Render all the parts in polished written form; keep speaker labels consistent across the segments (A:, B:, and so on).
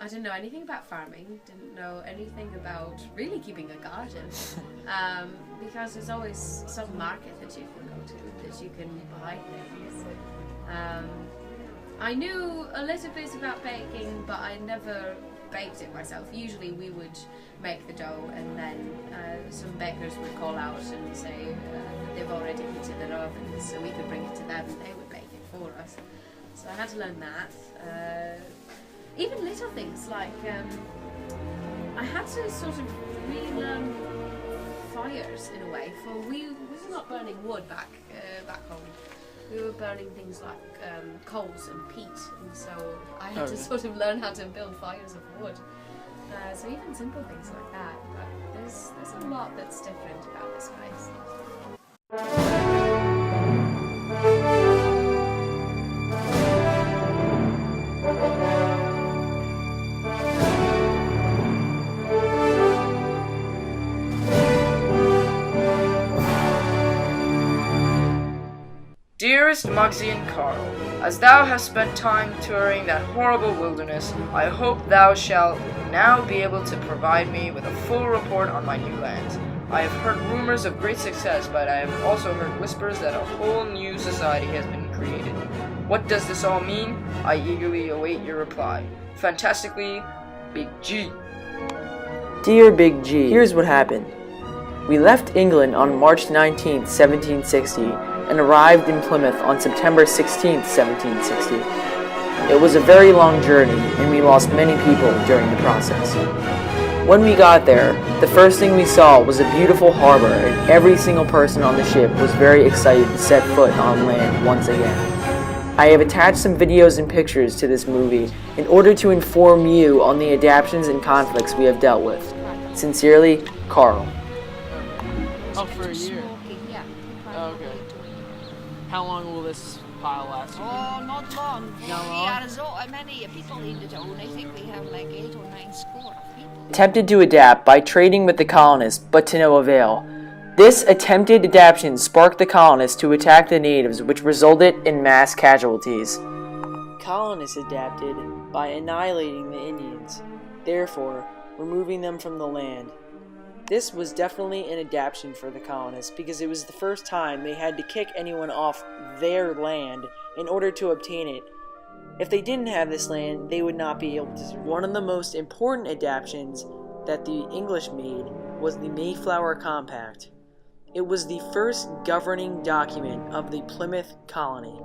A: I didn't know anything about farming, didn't know anything about really keeping a garden, because there's always some market that you can go to, that you can buy things. I knew a little bit about baking, but I never baked it myself. Usually we would make the dough, and then some bakers would call out and say that they've already heated their ovens, so we could bring it to them and they would bake it for us. So I had to learn that. Even little things like I had to sort of relearn fires in a way. For we were not burning wood back home. We were burning things like coals and peat, and so I had to sort of learn how to build fires of wood. So even simple things like that. But there's a lot that's different about this place.
B: Dearest Mugsy and Carl, as thou hast spent time touring that horrible wilderness, I hope thou shalt now be able to provide me with a full report on my new lands. I have heard rumors of great success, but I have also heard whispers that a whole new society has been created. What does this all mean? I eagerly await your reply. Fantastically, Big G.
C: Dear Big G, here's what happened. We left England on March 19, 1760, and arrived in Plymouth on September 16, 1760. It was a very long journey, and we lost many people during the process. When we got there, the first thing we saw was a beautiful harbor, and every single person on the ship was very excited to set foot on land once again. I have attached some videos and pictures to this movie in order to inform you on the adaptations and conflicts we have dealt with. Sincerely, Carl.
D: Oh, for a year? Oh, okay. How long will this pile last?
E: Oh, not long.
D: Not
E: We
D: long?
E: are so many people in the town. I think we have like 8 or 9 score of people.
C: Attempted to adapt by trading with the colonists, but to no avail. This attempted adaptation sparked the colonists to attack the natives, which resulted in mass casualties. Colonists adapted by annihilating the Indians, therefore removing them from the land. This was definitely an adaptation for the colonists because it was the first time they had to kick anyone off their land in order to obtain it. If they didn't have this land, they would not be able to. One of the most important adaptations that the English made was the Mayflower Compact. It was the first governing document of the Plymouth colony.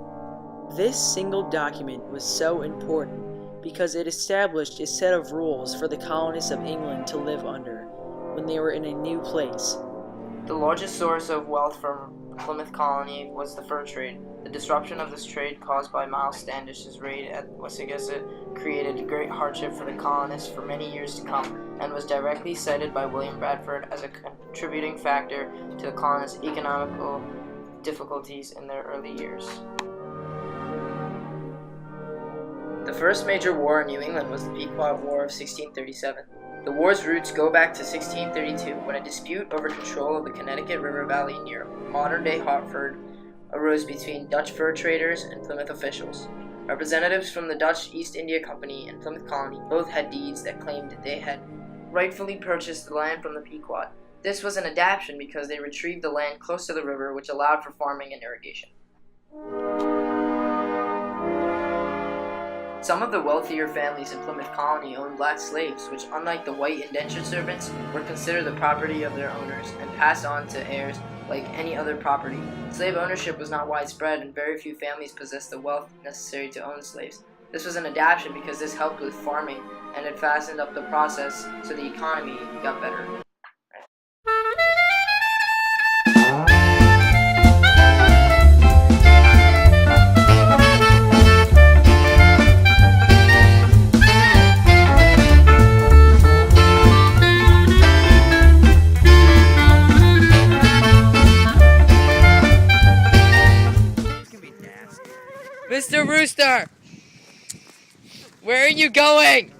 C: This single document was so important because it established a set of rules for the colonists of England to live under when they were in a new place.
B: The largest source of wealth from Plymouth colony was the fur trade. The disruption of this trade caused by Miles Standish's raid at Wessagasset created great hardship for the colonists for many years to come, and was directly cited by William Bradford as a contributing factor to the colonists' economical difficulties in their early years. The first major war in New England was the Pequot War of 1637. The war's roots go back to 1632, when a dispute over control of the Connecticut River Valley near modern-day Hartford arose between Dutch fur traders and Plymouth officials. Representatives from the Dutch East India Company and Plymouth Colony both had deeds that claimed they had rightfully purchased the land from the Pequot. This was an adaptation because they retrieved the land close to the river, which allowed for farming and irrigation. Some of the wealthier families in Plymouth Colony owned black slaves, which, unlike the white indentured servants, were considered the property of their owners and passed on to heirs like any other property. Slave ownership was not widespread, and very few families possessed the wealth necessary to own slaves. This was an adaptation because this helped with farming, and it fastened up the process so the economy got better. Mr. Rooster! Where are you going?